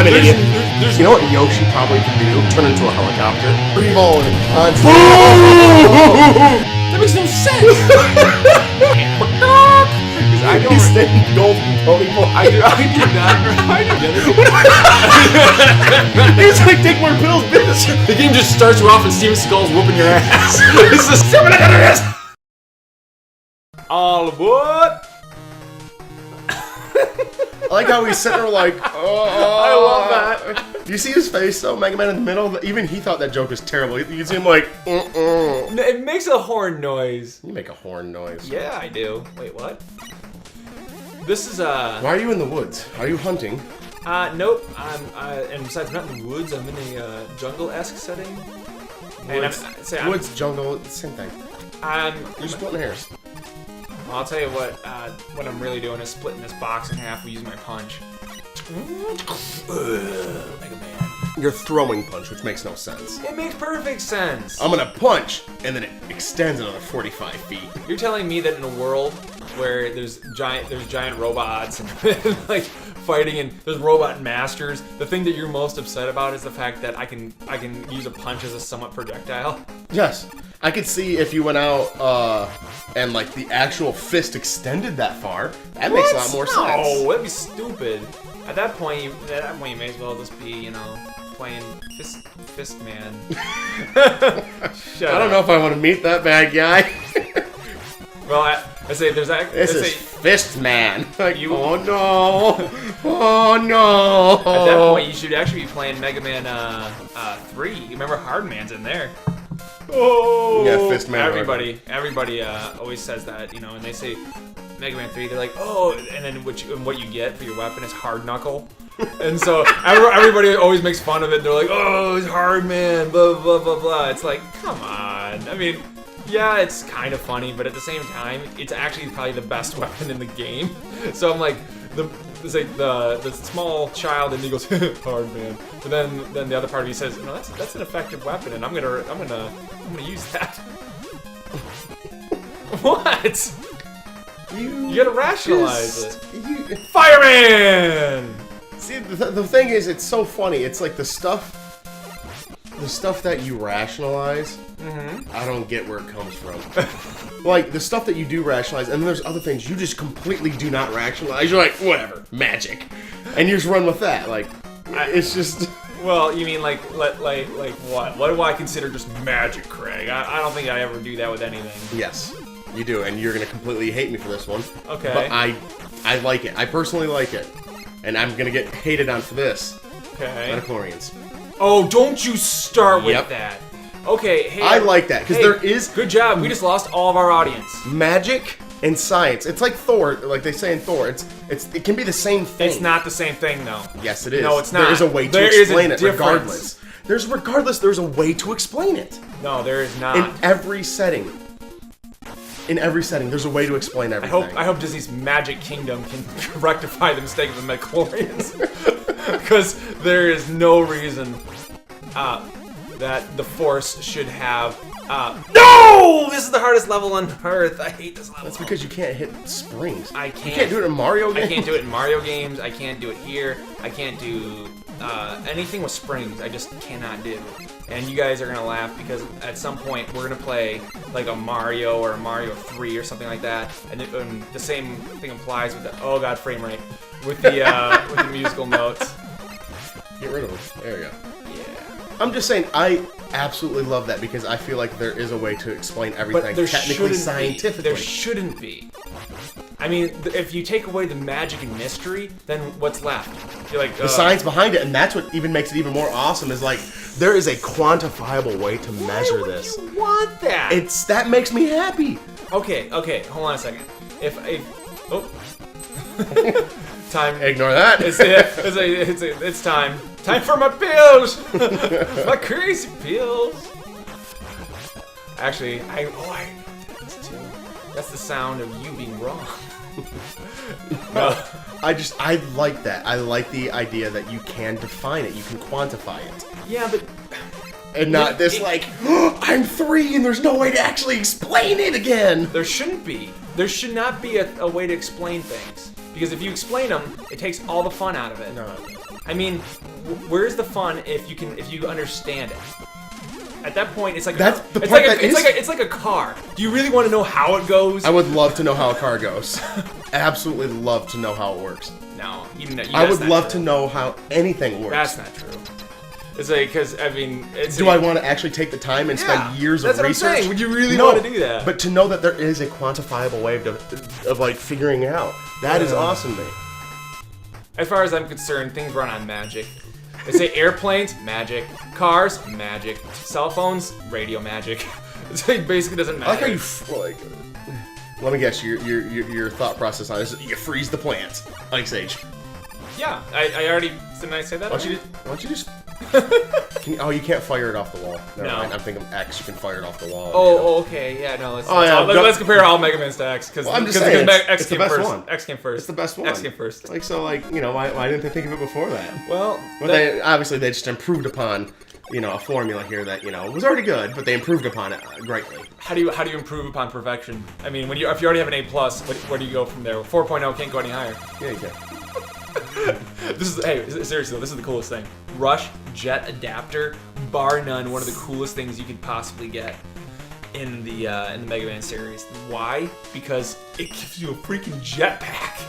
I'm an idiot. You know what Yoshi probably can do? Turn into a helicopter. Bone. That makes no sense! I don't... He's saying golden ponytail. I do not... He's like, take more pills, bitch. The game just starts you off and Steven Skull's whooping your ass. It's the stupid All aboard! I like how he's sitting there like, oh. I love that. Do you see his face though? Mega Man in the middle? Even he thought that joke was terrible. You can see him like, It makes a horn noise. You make a horn noise. Yeah, I do. Wait, what? This is Why are you in the woods? Are you hunting? Nope. And besides, I'm not in the woods. I'm in a jungle-esque setting. Woods, jungle, same thing. You're splitting hairs. Well, I'll tell you what I'm really doing is splitting this box in half using my punch. Mega Man. You're throwing punch, which makes no sense. It makes perfect sense. I'm gonna punch, and then it extends another 45 feet. You're telling me that in a world where there's giant robots and like fighting and there's robot masters, the thing that you're most upset about is the fact that I can use a punch as a somewhat projectile? Yes. I could see if you went out and like the actual fist extended that far. That makes a lot more sense. No, that'd be stupid. At that point, you may as well just be, you know, playing Fist Man. I don't know if I want to meet that bad guy. Well, I say there's This is Fist Man. Like, oh no, oh no. At that point, you should actually be playing Mega Man 3. You remember Hard Man's in there. Oh, yeah, Fist Man. Everybody always says that, you know, and they say Mega Man 3. They're like, oh, and then what you get for your weapon is Hard Knuckle. And so everybody always makes fun of it. They're like, oh, it's Hard Man, blah blah blah blah. It's like, come on. I mean, yeah, it's kind of funny, but at the same time, it's actually probably the best weapon in the game. So I'm like, the small child, and he goes, Hard Man. But then the other part of me says, no, that's an effective weapon, and I'm gonna use that. What? You gotta rationalize it. Fireman! See, the thing is, it's so funny. It's like the stuff that you rationalize, I don't get where it comes from. Like, the stuff that you do rationalize, and then there's other things you just completely do not rationalize. You're like, whatever, magic. And you just run with that. Like, it's just... Well, you mean like what? What do I consider just magic, Craig? I don't think I ever do that with anything. Yes, you do, and you're gonna completely hate me for this one. Okay. But I like it. I personally like it. And I'm gonna get hated on for this. Okay. Metachlorians. Oh, don't you start with that. Okay, hey. I like that, because there is... Good job, we just lost all of our audience. Magic and science. It's like Thor, like they say in Thor. It can be the same thing. It's not the same thing, though. Yes, it is. No, it's not. There is a way to explain it, regardless. There's a way to explain it. No, there is not. In every setting. There's a way to explain everything. I hope Disney's Magic Kingdom can rectify the mistake of the Metachlorians. Because there is no reason that the Force should have... No! This is the hardest level on Earth. I hate this level. That's because you can't hit springs. I can't. You can't do it in Mario games? I can't do it in Mario games. I can't do it here. I can't do anything with springs. I just cannot do. And you guys are going to laugh because at some point we're going to play like a Mario or a Mario 3 or something like that. And the same thing applies with the... Oh god, frame rate. With the musical notes. Get rid of them. There we go. Yeah. I'm just saying, I absolutely love that because I feel like there is a way to explain everything technically, scientifically. There shouldn't be. I mean, if you take away the magic and mystery, then what's left? You're like, the science behind it, and that's what even makes it even more awesome, is like, there is a quantifiable way to measure this. Why would you want that? That makes me happy. Okay, hold on a second. Oh. Time. Ignore that. It's time. Time for my pills! My crazy pills! Actually, that's the sound of you being wrong. No. I like that. I like the idea that you can define it, you can quantify it. Yeah, but... And not I'm 3 and there's no way to actually explain it again! There shouldn't be. There should not be a way to explain things. Because if you explain them, it takes all the fun out of it. No. I mean, where's the fun if you understand it? At that point, it's like it's like a car. Do you really want to know how it goes? I would love to know how a car goes. Absolutely love to know how it works. No, I would love to know how anything works. That's not true. It's like, because, I mean... Do I want to actually take the time and spend years of research? That's what I'm saying. Would you really want to do that? But to know that there is a quantifiable way of like, figuring out. That is awesome to me. As far as I'm concerned, things run on magic. They say airplanes, magic. Cars, magic. Cell phones, radio magic. It's like, basically doesn't matter. I like how you... let me guess, your thought process on this is you freeze the plants. Ice Age. Yeah, I already... Didn't I say that? Why don't you just... you can't fire it off the wall. Never mind. I'm thinking X. You can fire it off the wall. Okay. Yeah, no. Let's compare all Mega Mans to X. Because I'm just saying, X came first. One. X came first. It's the best one. X came first. Like, so, like, why didn't they think of it before that? Well, they just improved upon, a formula here that, was already good, but they improved upon it greatly. How do you improve upon perfection? I mean, if you already have an A+, where do you go from there? 4.0 can't go any higher. Yeah, you can. Seriously, this is the coolest thing. Rush jet adapter, bar none, one of the coolest things you could possibly get in the Mega Man series. Why? Because it gives you a freaking jetpack.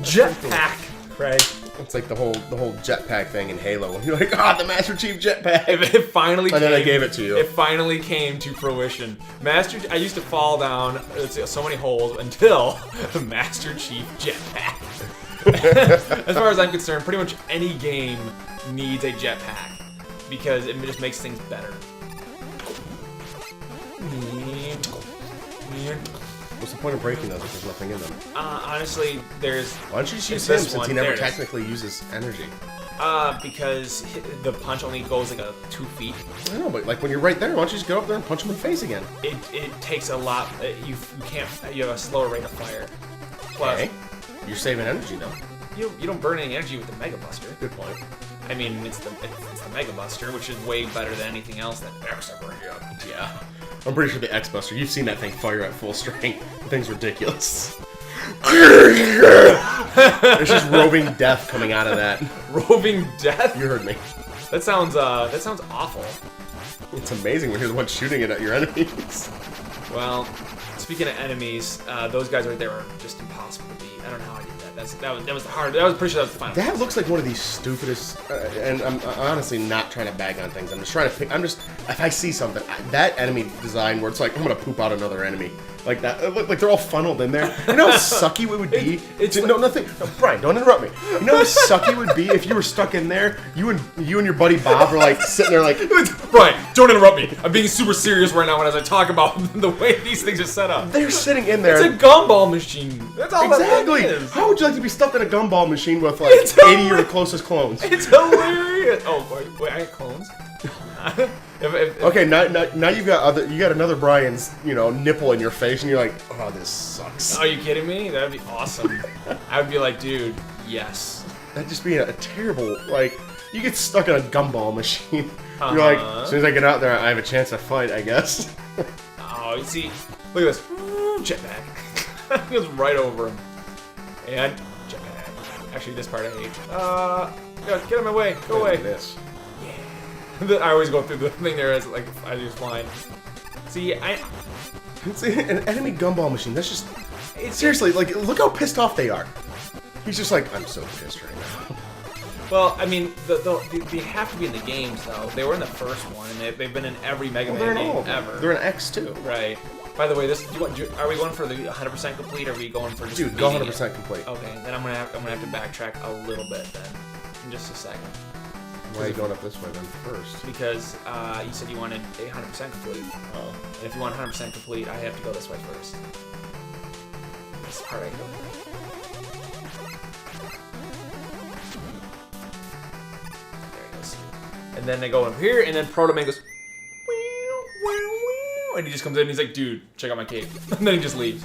Jetpack, Craig. It's like the whole jetpack thing in Halo. You're like, the Master Chief jetpack. It finally. And then I gave it to you. It finally came to fruition. I used to fall down so many holes until the Master Chief jetpack. As far as I'm concerned, pretty much any game needs a jetpack because it just makes things better. What's the point of breaking those if there's nothing in them? Honestly, there's... Why don't you just use him since he never technically uses energy? Because the punch only goes like 2 feet. I know, but like when you're right there, why don't you just go up there and punch him in the face again? It takes a lot. You have a slower rate of fire. Plus, okay. You're saving energy though. You don't burn any energy with the Mega Buster. Good point. I mean, it's the Mega Buster, which is way better than anything else that X ever had. Yeah. I'm pretty sure the X Buster, you've seen that thing fire at full strength. The thing's ridiculous. There's just roving death coming out of that. Roving death? You heard me. That sounds awful. It's amazing when you're the one shooting it at your enemies. Well, speaking of enemies, those guys right there are just impossible to beat. I don't know how I did that. That was hard. I was pretty sure that was the final. That looks like one of these stupidest, and I'm honestly not trying to bag on things. I'm just trying to pick. If I see something, that enemy design where it's like I'm gonna poop out another enemy. Like that, like they're all funneled in there. You know how sucky it would be? Nothing. No, Brian, don't interrupt me. You know how sucky it would be if you were stuck in there? You and your buddy Bob were like sitting there like, Brian, don't interrupt me. I'm being super serious right now as I talk about the way these things are set up. They're sitting in there. It's a gumball machine. That's all exactly. That is. How would you like to be stuck in a gumball machine with like 80 of your closest clones? It's hilarious. Oh wait, I have clones. Okay, now you got another Brian's nipple in your face, and you're like, oh, this sucks. Are you kidding me? That'd be awesome. I would be like, dude, yes. That'd just be a terrible you get stuck in a gumball machine. You're like, as soon as I get out there, I have a chance to fight, I guess. Oh, you see, look at this jetpack. It goes right over him, and jetpack. Actually, this part I hate. Get out of my way. Go away. This. I always go through the thing there as he's flying. See, an enemy gumball machine. That's just seriously look how pissed off they are. He's just like, I'm so pissed right now. Well, I mean, they have to be in the games though. They were in the first one, and they've been in every Mega Man game ever. They're in X too. Right. By the way, are we going for the 100% complete, or are we going for just Dude, go 100% complete. Okay, then I'm gonna have to backtrack a little bit then, in just a second. Why are you going up this way then first? Because you said you wanted 100% complete. Oh. And if you want 100% complete, I have to go this way first. This part I go. There he goes. And then they go up here, and then Proto Man goes. And he just comes in and he's like, dude, check out my cape. And then he just leaves.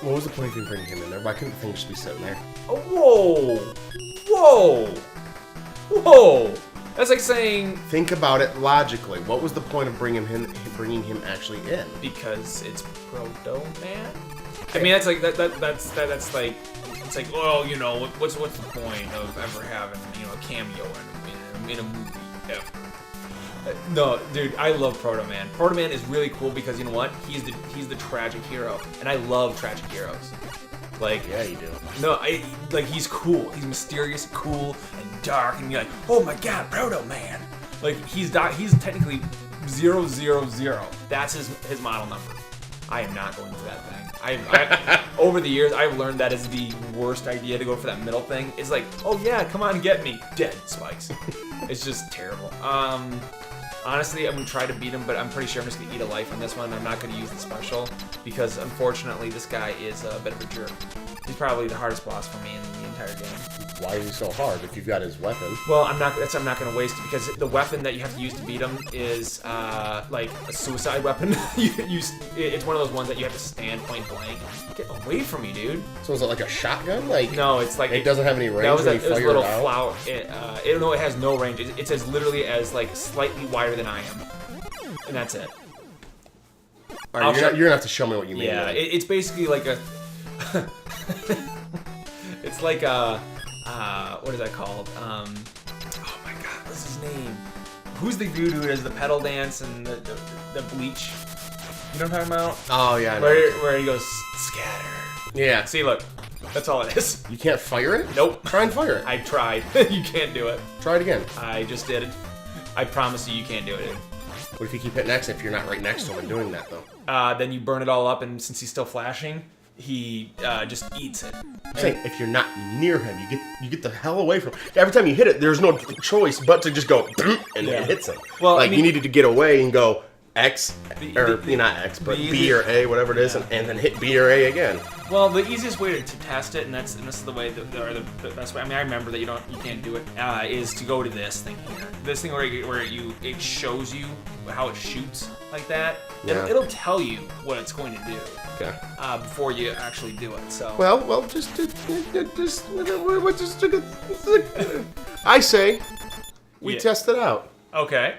What was the point of bringing him in there? Why couldn't the thing just be sitting there? Oh, whoa! Whoa! That's like saying... Think about it logically. What was the point of bringing him actually in? Because it's Proto Man? I mean, that's like... That's like... It's like, well, you know, what's the point of ever having, you know, a cameo in a movie ever? No, dude, I love Proto Man. Proto Man is really cool because, you know what? He's the tragic hero, and I love tragic heroes. Like, yeah, you do. No, he's cool. He's mysterious, cool, and dark, and you're like, oh my god, Proto Man. Like, he's technically 000. That's his model number. I am not going for that thing. I over the years, I've learned that is the worst idea to go for that middle thing. It's like, oh yeah, come on, get me. Dead spikes. It's just terrible. Honestly, I'm going to try to beat him, but I'm pretty sure I'm just going to eat a life on this one. I'm not going to use the special, because unfortunately, this guy is a bit of a jerk. He's probably the hardest boss for me in the entire game. Why is he so hard if you've got his weapon? Well, I'm not going to waste it, because the weapon that you have to use to beat him is like a suicide weapon. It's one of those ones that you have to stand point blank. Get away from me, dude. So is it like a shotgun? Like no, it's like it doesn't have any range. That was when a you fire little it out? flower. It has no range. It's as literally as like slightly wider than I am, and that's it. All right, you're gonna have to show me what you mean. Yeah, it's basically like a. It's like a. What is that called? Oh my god, what's his name? Who's the dude who does the pedal dance and the bleach? You know what I'm talking about? Oh yeah, I know. Where he goes scatter. Yeah. See, look, that's all it is. You can't fire it? Nope. Try and fire it. I tried. You can't do it. Try it again. I just did it. I promise you can't do it. What if you keep hitting X if you're not right next to him and doing that though? Then you burn it all up, and since he's still flashing, he just eats it. I'm saying if you're not near him, you get the hell away from him. Every time you hit it, there's no choice but to just go and it hits him. Well, like I mean, you needed to get away and go X or not X, but the B or A, whatever it is, and then hit B or A again. Well, the easiest way to test it, and this is the way the best way. I mean, I remember that you can't do it. Is to go to this thing here. This thing where it shows you how it shoots like that. Yeah. It'll tell you what it's going to do. Okay. Before you actually do it. So. Well, I say we test it out. Okay.